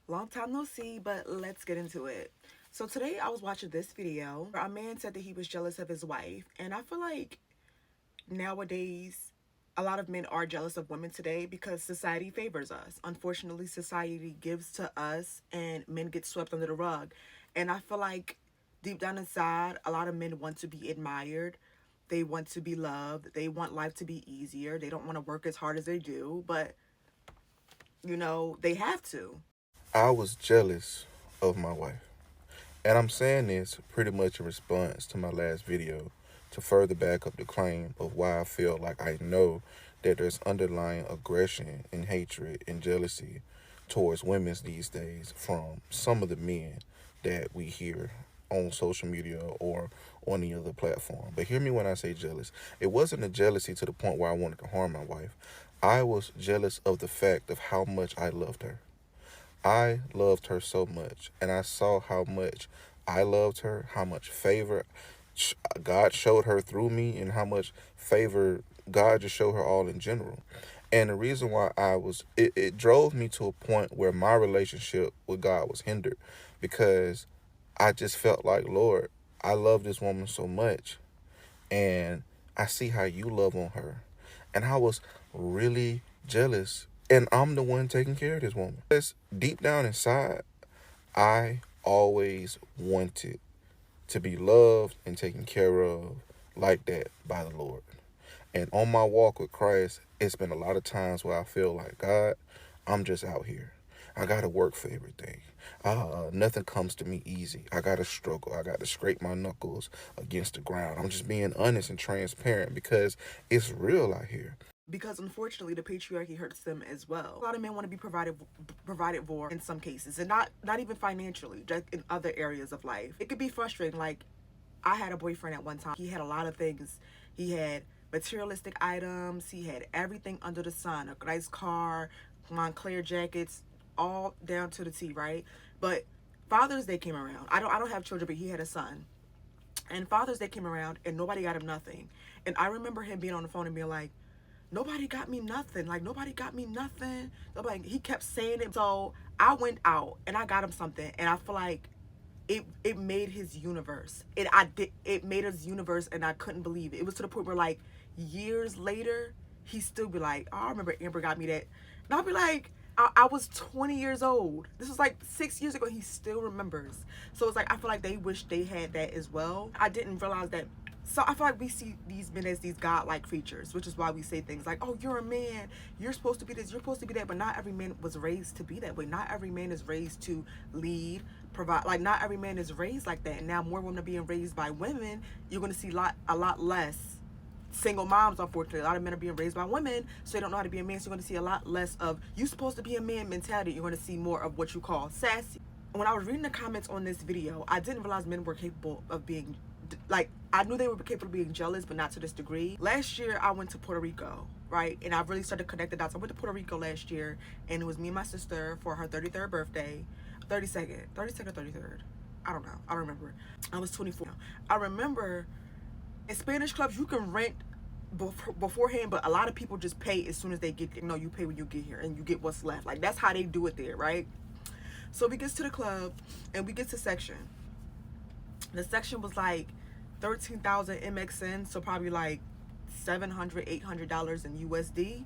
Long time no see, but let's get into it. So today I was watching this video. A man said that he was jealous of his wife, and I feel like nowadays a lot of men are jealous of women today because society favors us. Unfortunately, society gives to us and men get swept under the rug. And I feel like deep down inside, a lot of men want to be admired. They want to be loved. They want life to be easier. They don't want to work as hard as they do, but they have to. I was jealous of my wife. And I'm saying this pretty much in response to my last video to further back up the claim of why I feel like I know that there's underlying aggression and hatred and jealousy towards women these days from some of the men that we hear on social media or on the other platform. But hear me when I say jealous. It wasn't a jealousy to the point where I wanted to harm my wife. I was jealous of the fact of how much I loved her. I loved her so much, and I saw how much I loved her, how much favor God showed her through me, and how much favor God just showed her all in general. And the reason why it drove me to a point where my relationship with God was hindered because I just felt like, Lord, I love this woman so much, and I see how you love on her. And I was really jealous. And I'm the one taking care of this woman. Because deep down inside, I always wanted to be loved and taken care of like that by the Lord. And on my walk with Christ, it's been a lot of times where I feel like, God, I'm just out here. I got to work for everything. Nothing comes to me easy. I got to struggle. I got to scrape my knuckles against the ground. I'm just being honest and transparent because it's real out here. Because unfortunately the patriarchy hurts them as well. A lot of men want to be provided for in some cases, and not even financially, just in other areas of life. It could be frustrating. Like, I had a boyfriend at one time. He had a lot of things. He had materialistic items. He had everything under the sun. A nice car, Montclair jackets, all down to the T, right? But Father's Day came around. I don't have children, but he had a son. And Father's Day came around and nobody got him nothing. And I remember him being on the phone and being like, nobody got me nothing. Like, nobody got me nothing. Nobody. He kept saying it. So I went out and I got him something, and I feel like it made his universe. It made his universe, and I couldn't believe it. It was to the point where, like, years later, he still be like, oh, I remember Amber got me that. And I'll be like, I was 20 years old. This was like 6 years ago. He still remembers. So it's like, I feel like they wish they had that as well. I didn't realize that. So I feel like we see these men as these godlike creatures, which is why we say things like, oh, you're a man, you're supposed to be this, you're supposed to be that. But not every man was raised to be that way. Not every man is raised to lead, provide. Like, not every man is raised like that. And now more women are being raised by women. You're going to see a lot less single moms. Unfortunately, a lot of men are being raised by women, so they don't know how to be a man. So you're going to see a lot less of you supposed to be a man mentality. You're going to see more of what you call sassy. When I was reading the comments on this video, I didn't realize men were capable of being, like, I knew they were capable of being jealous, but not to this degree. Last year I went to Puerto Rico, right? And I really started connecting dots. I went to Puerto Rico last year, and it was me and my sister for her 33rd birthday. 32nd or 33rd, I don't know, I don't remember. I was 24. I remember in Spanish clubs you can rent beforehand, but a lot of people just pay as soon as they get, you pay when you get here and you get what's left. Like, that's how they do it there, right? So we get to the club and we get to section. The section was like 13,000 MXN, so probably like $700-800 in USD.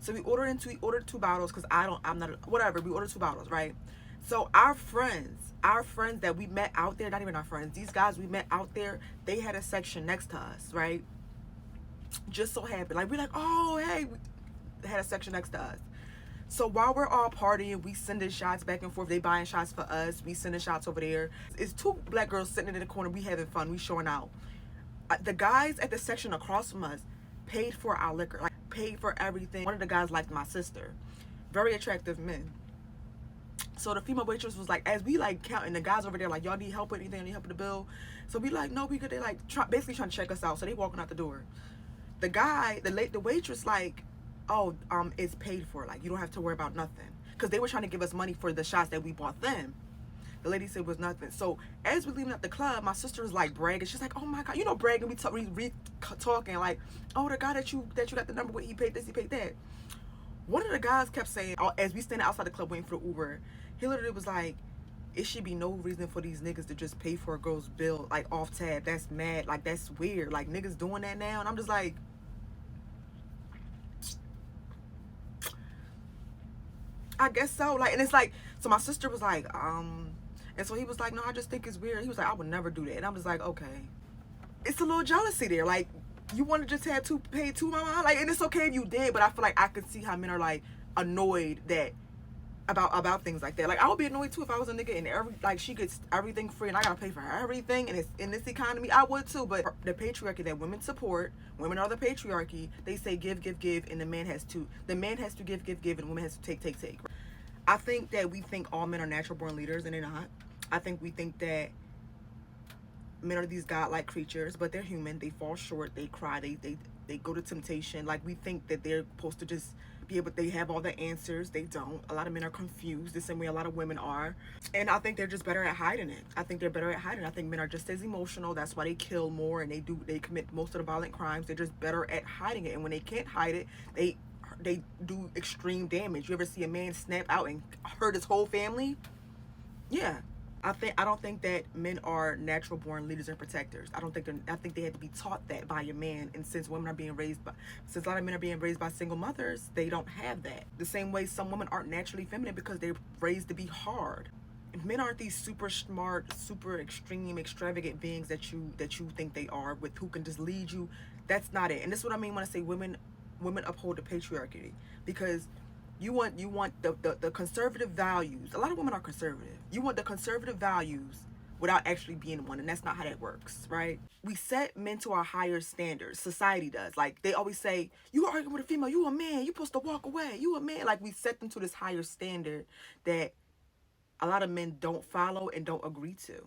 So we ordered two bottles because I'm not, whatever. We ordered two bottles, right? So our friends that we met out there, not even our friends, these guys we met out there, they had a section next to us, right? Just so happened, like, we're like, oh, hey, they had a section next to us. So while we're all partying, we sending shots back and forth. They buying shots for us. We sending shots over there. It's two black girls sitting in the corner. We having fun. We showing out. The guys at the section across from us paid for our liquor, like, paid for everything. One of the guys liked my sister. Very attractive men. So the female waitress was like, as we like counting, the guys over there like, y'all need help with anything? Need help with the bill? So we like, no, we could. They like basically trying to check us out. So they walking out the door. The guy, the waitress, like, oh, it's paid for. Like, you don't have to worry about nothing. Because they were trying to give us money for the shots that we bought them. The lady said it was nothing. So as we're leaving at the club, my sister was like bragging. She's like, oh my God, bragging. We talking like, oh, the guy that you got the number with, he paid this, he paid that. One of the guys kept saying, as we standing outside the club waiting for the Uber, he literally was like, it should be no reason for these niggas to just pay for a girl's bill, like, off tab. That's mad. Like, that's weird. Like, niggas doing that now. And I'm just like, I guess so. Like, and it's like, so my sister was like, and so he was like, no, I just think it's weird. He was like, I would never do that. And I'm just like, okay. It's a little jealousy there. Like, you want to just have pay two mama? Like, and it's okay if you did, but I feel like I could see how men are, like, annoyed that about things like that. Like, I would be annoyed too if I was a nigga and she gets everything free and I gotta pay for everything, and it's in this economy. I would too. But the patriarchy that women support, women are the patriarchy. They say give, and the man has to give, and the woman has to take. I think that we think all men are natural born leaders, and they're not. I think we think that men are these godlike creatures, but they're human. They fall short. They cry. They go to temptation. Like, we think that they're supposed to just be able, they have all the answers. They don't. A lot of men are confused the same way a lot of women are. And I think they're just better at hiding it. I think men are just as emotional. That's why they kill more and they commit most of the violent crimes. They're just better at hiding it. And when they can't hide it, they do extreme damage. You ever see a man snap out and hurt his whole family? Yeah. I don't think that men are natural born leaders and protectors. I think they had to be taught that by a man. And since a lot of men are being raised by single mothers, they don't have that. The same way some women aren't naturally feminine because they're raised to be hard. Men aren't these super smart, super extreme, extravagant beings that you think they are, with who can just lead you. That's not it. And this is what I mean when I say women uphold the patriarchy, because you want the conservative values. A lot of women are conservative. You want the conservative values without actually being one, and that's not how that works, right? We set men to our higher standards. Society does. Like, they always say, you arguing with a female, you a man, you supposed to walk away, you a man. Like, we set them to this higher standard that a lot of men don't follow and don't agree to.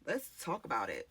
Let's talk about it.